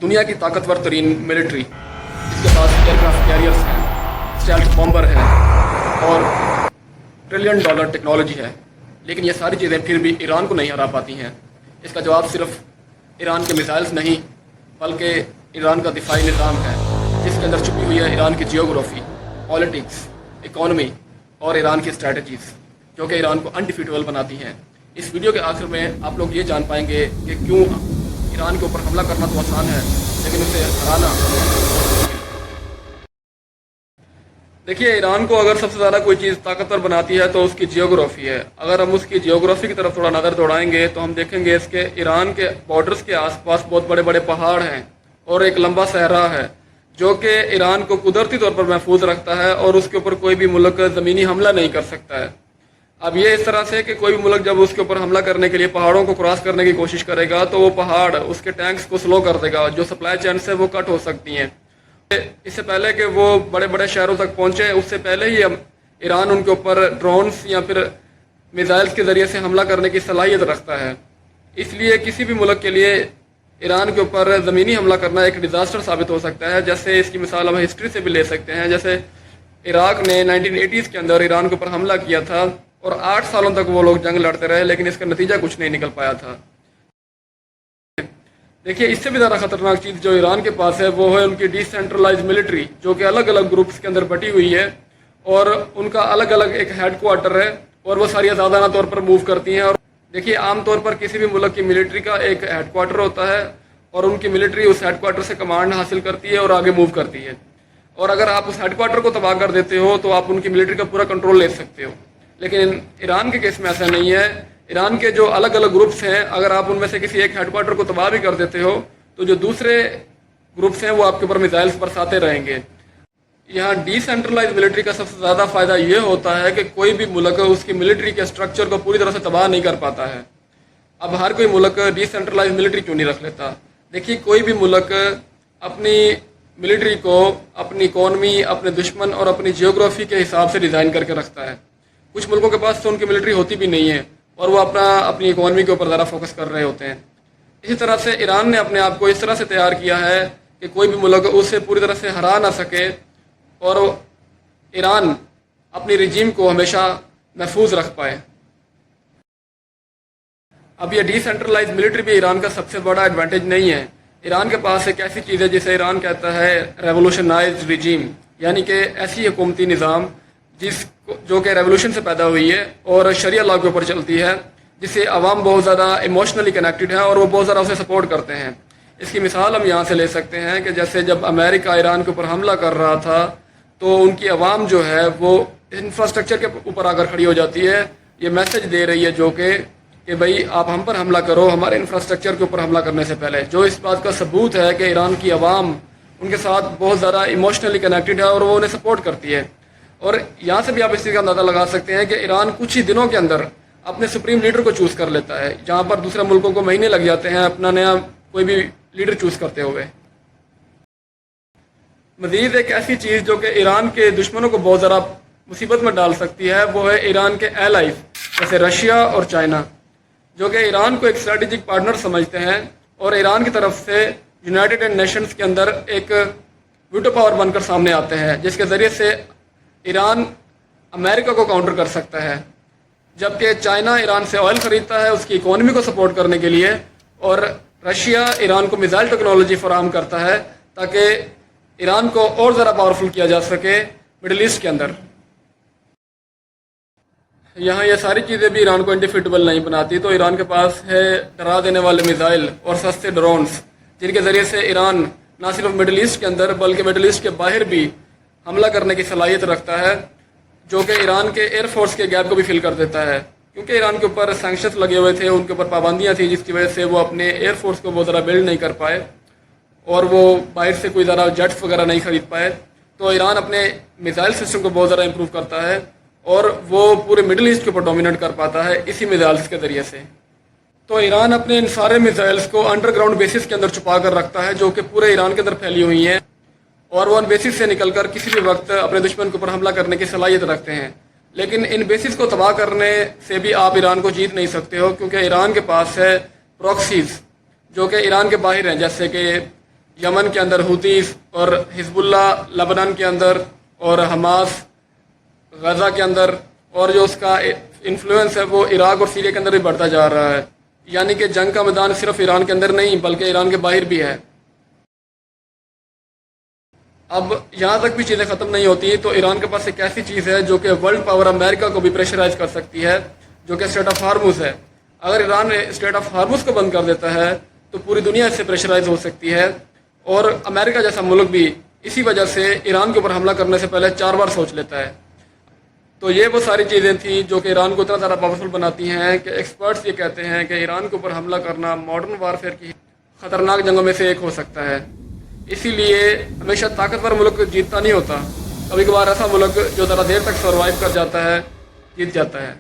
دنیا کی طاقتور ترین ملٹری، اس کے پاس ایئرکرافٹ کیریئرس ہیں، اسٹیلتھ بامبر ہے اور $1 ٹریلین ٹیکنالوجی ہے، لیکن یہ ساری چیزیں پھر بھی ایران کو نہیں ہرا پاتی ہیں۔ اس کا جواب صرف ایران کے میزائلز نہیں بلکہ ایران کا دفاعی نظام ہے، جس کے اندر چھپی ہوئی ہے ایران کی جیوگرافی، پالیٹکس، اکانومی اور ایران کی اسٹریٹجیز، جو کہ ایران کو انڈیفیٹیبل بناتی ہیں۔ اس ویڈیو کے آخر میں آپ لوگ یہ جان پائیں گے کہ کیوں ایران کے اوپر حملہ کرنا تو آسان ہے لیکن اسے ہرانا۔ دیکھیے، ایران کو اگر سب سے زیادہ کوئی چیز طاقتور بناتی ہے تو اس کی جیوگرافی ہے۔ اگر ہم اس کی جیوگرافی کی طرف تھوڑا نظر دوڑائیں گے تو ہم دیکھیں گے اس کے ایران کے بارڈرز کے آس پاس بہت بڑے بڑے پہاڑ ہیں اور ایک لمبا صحرا ہے، جو کہ ایران کو قدرتی طور پر محفوظ رکھتا ہے اور اس کے اوپر کوئی بھی ملک زمینی حملہ نہیں کر سکتا ہے۔ اب یہ اس طرح سے کہ کوئی بھی ملک جب اس کے اوپر حملہ کرنے کے لیے پہاڑوں کو کراس کرنے کی کوشش کرے گا تو وہ پہاڑ اس کے ٹینکس کو سلو کر دے گا، جو سپلائی چین سے وہ کٹ ہو سکتی ہیں۔ اس سے پہلے کہ وہ بڑے بڑے شہروں تک پہنچے، اس سے پہلے ہی ایران ان کے اوپر ڈرونز یا پھر میزائلز کے ذریعے سے حملہ کرنے کی صلاحیت رکھتا ہے۔ اس لیے کسی بھی ملک کے لیے ایران کے اوپر زمینی حملہ کرنا ایک ڈیزاسٹر ثابت ہو سکتا ہے۔ جیسے اس کی مثال ہم ہسٹری سے بھی لے سکتے ہیں، جیسے عراق نے 1980s کے اندر ایران کے اوپر حملہ کیا تھا اور 8 سالوں تک وہ لوگ جنگ لڑتے رہے، لیکن اس کا نتیجہ کچھ نہیں نکل پایا تھا۔ دیکھیے، اس سے بھی زیادہ خطرناک چیز جو ایران کے پاس ہے وہ ہے ان کی ڈی سینٹرلائز ملٹری، جو کہ الگ الگ گروپس کے اندر بٹی ہوئی ہے اور ان کا الگ الگ ایک ہیڈ کوارٹر ہے اور وہ ساری آزادانہ طور پر موو کرتی ہیں۔ اور دیکھیے، عام طور پر کسی بھی ملک کی ملٹری کا ایک ہیڈ کوارٹر ہوتا ہے اور ان کی ملٹری اس ہیڈ کوارٹر سے کمانڈ حاصل کرتی ہے اور آگے موو کرتی ہے، اور اگر آپ اس ہیڈ کوارٹر کو تباہ کر دیتے ہو تو آپ ان کی ملٹری کا پورا کنٹرول لے سکتے ہو۔ لیکن ایران کے کیس میں ایسا نہیں ہے۔ ایران کے جو الگ الگ گروپس ہیں، اگر آپ ان میں سے کسی ایک ہیڈ کوارٹر کو تباہ بھی کر دیتے ہو تو جو دوسرے گروپس ہیں وہ آپ کے اوپر میزائلز برساتے رہیں گے۔ یہاں ڈی سینٹرلائز ملٹری کا سب سے زیادہ فائدہ یہ ہوتا ہے کہ کوئی بھی ملک اس کی ملٹری کے اسٹرکچر کو پوری طرح سے تباہ نہیں کر پاتا ہے۔ اب ہر کوئی ملک ڈی سینٹرلائز ملٹری کیوں نہیں رکھ لیتا؟ دیکھیے، کوئی بھی ملک اپنی ملٹری کو اپنی اکانومی، اپنے دشمن اور اپنی جیوگرافی کے حساب سے ڈیزائن کر کے رکھتا ہے۔ کچھ ملکوں کے پاس تو ان کی ملٹری ہوتی بھی نہیں ہے اور وہ اپنی اکانومی کے اوپر زیادہ فوکس کر رہے ہوتے ہیں۔ اسی طرح سے ایران نے اپنے آپ کو اس طرح سے تیار کیا ہے کہ کوئی بھی ملک اسے پوری طرح سے ہرا نہ سکے اور ایران اپنی رجیم کو ہمیشہ محفوظ رکھ پائے۔ اب یہ ڈی سینٹرلائز ملٹری بھی ایران کا سب سے بڑا ایڈوانٹیج نہیں ہے۔ ایران کے پاس ایک ایسی چیز ہے جسے ایران کہتا ہے ریولوشنائزڈ رجیم، یعنی کہ ایسی حکومتی نظام جو کہ ریولوشن سے پیدا ہوئی ہے اور شریعہ لاء کے اوپر چلتی ہے، جس سے عوام بہت زیادہ ایموشنلی کنیکٹڈ ہے اور وہ بہت زیادہ اسے سپورٹ کرتے ہیں۔ اس کی مثال ہم یہاں سے لے سکتے ہیں کہ جیسے جب امریکہ ایران کے اوپر حملہ کر رہا تھا تو ان کی عوام جو ہے وہ انفراسٹرکچر کے اوپر آ کر کھڑی ہو جاتی ہے، یہ میسج دے رہی ہے جو کہ بھائی آپ ہم پر حملہ کرو ہمارے انفراسٹرکچر کے اوپر حملہ کرنے سے پہلے، جو اس بات کا ثبوت ہے کہ ایران کی عوام ان کے ساتھ بہت زیادہ ایموشنلی کنیکٹڈ ہے اور وہ انہیں سپورٹ کرتی ہے۔ اور یہاں سے بھی آپ اس چیز کا اندازہ لگا سکتے ہیں کہ ایران کچھ ہی دنوں کے اندر اپنے سپریم لیڈر کو چوز کر لیتا ہے، جہاں پر دوسرے ملکوں کو مہینے لگ جاتے ہیں اپنا نیا کوئی بھی لیڈر چوز کرتے ہوئے۔ مزید ایک ایسی چیز جو کہ ایران کے دشمنوں کو بہت زیادہ مصیبت میں ڈال سکتی ہے وہ ہے ایران کے ایلائز جیسے رشیا اور چائنا، جو کہ ایران کو ایک اسٹریٹجک پارٹنر سمجھتے ہیں اور ایران کی طرف سے یونائٹڈ نیشنز کے اندر ایک ویٹو پاور بن کر سامنے آتے ہیں، جس کے ذریعے سے ایران امریکہ کو کاؤنٹر کر سکتا ہے، جبکہ چائنا ایران سے آئل خریدتا ہے اس کی اکانومی کو سپورٹ کرنے کے لیے، اور رشیا ایران کو میزائل ٹیکنالوجی فراہم کرتا ہے تاکہ ایران کو اور زیادہ پاورفل کیا جا سکے مڈل ایسٹ کے اندر۔ یہاں یہ ساری چیزیں بھی ایران کو انڈیفیٹیبل نہیں بناتی، تو ایران کے پاس ہے ڈرا دینے والے میزائل اور سستے ڈرونز، جن کے ذریعے سے ایران نہ صرف مڈل ایسٹ کے اندر بلکہ مڈل ایسٹ کے باہر بھی حملہ کرنے کی صلاحیت رکھتا ہے، جو کہ ایران کے ایئر فورس کے گیپ کو بھی فل کر دیتا ہے، کیونکہ ایران کے اوپر سینکشنز لگے ہوئے تھے، ان کے اوپر پابندیاں تھیں، جس کی وجہ سے وہ اپنے ایئر فورس کو بہت زیادہ بلڈ نہیں کر پائے اور وہ باہر سے کوئی زیادہ جیٹس وغیرہ نہیں خرید پائے۔ تو ایران اپنے میزائل سسٹم کو بہت زیادہ امپروو کرتا ہے اور وہ پورے مڈل ایسٹ کے اوپر ڈومینیٹ کر پاتا ہے اسی میزائلس کے ذریعے سے۔ تو ایران اپنے ان سارے میزائلس کو انڈر گراؤنڈ بیسس کے اندر چھپا کر رکھتا ہے، جو کہ پورے ایران کے اندر پھیلی ہوئی ہیں، اور وہ ان بیسس سے نکل کر کسی بھی وقت اپنے دشمن کے اوپر حملہ کرنے کی صلاحیت رکھتے ہیں۔ لیکن ان بیسس کو تباہ کرنے سے بھی آپ ایران کو جیت نہیں سکتے ہو، کیونکہ ایران کے پاس ہے پروکسیز جو کہ ایران کے باہر ہیں، جیسے کہ یمن کے اندر حوثیز اور حزب اللہ لبنان کے اندر اور حماس غزہ کے اندر، اور جو اس کا انفلوئنس ہے وہ عراق اور سیریا کے اندر بھی بڑھتا جا رہا ہے. یعنی کہ جنگ کا میدان صرف ایران کے اندر نہیں بلکہ ایران کے باہر بھی ہے. اب یہاں تک بھی چیزیں ختم نہیں ہوتی تو ایران کے پاس ایک ایسی چیز ہے جو کہ ورلڈ پاور امریکہ کو بھی پریشرائز کر سکتی ہے، جو کہ اسٹریٹ آف ہارموز ہے. اگر ایران اسٹریٹ آف ہارموز کو بند کر دیتا ہے تو پوری دنیا اس سے پریشرائز ہو سکتی ہے، اور امریکہ جیسا ملک بھی اسی وجہ سے ایران کے اوپر حملہ کرنے سے پہلے 4 بار سوچ لیتا ہے. تو یہ وہ ساری چیزیں تھیں جو کہ ایران کو اتنا زیادہ پاورفل بناتی ہیں کہ ایکسپرٹس یہ کہتے ہیں کہ ایران کے اوپر حملہ کرنا ماڈرن وارفیئر کی خطرناک جنگوں میں سے ایک ہو سکتا ہے. اسی لیے ہمیشہ طاقتور ملک جیتتا نہیں ہوتا، کبھی کبھار ایسا ملک جو ذرا دیر تک سروائیو کر جاتا ہے جیت جاتا ہے.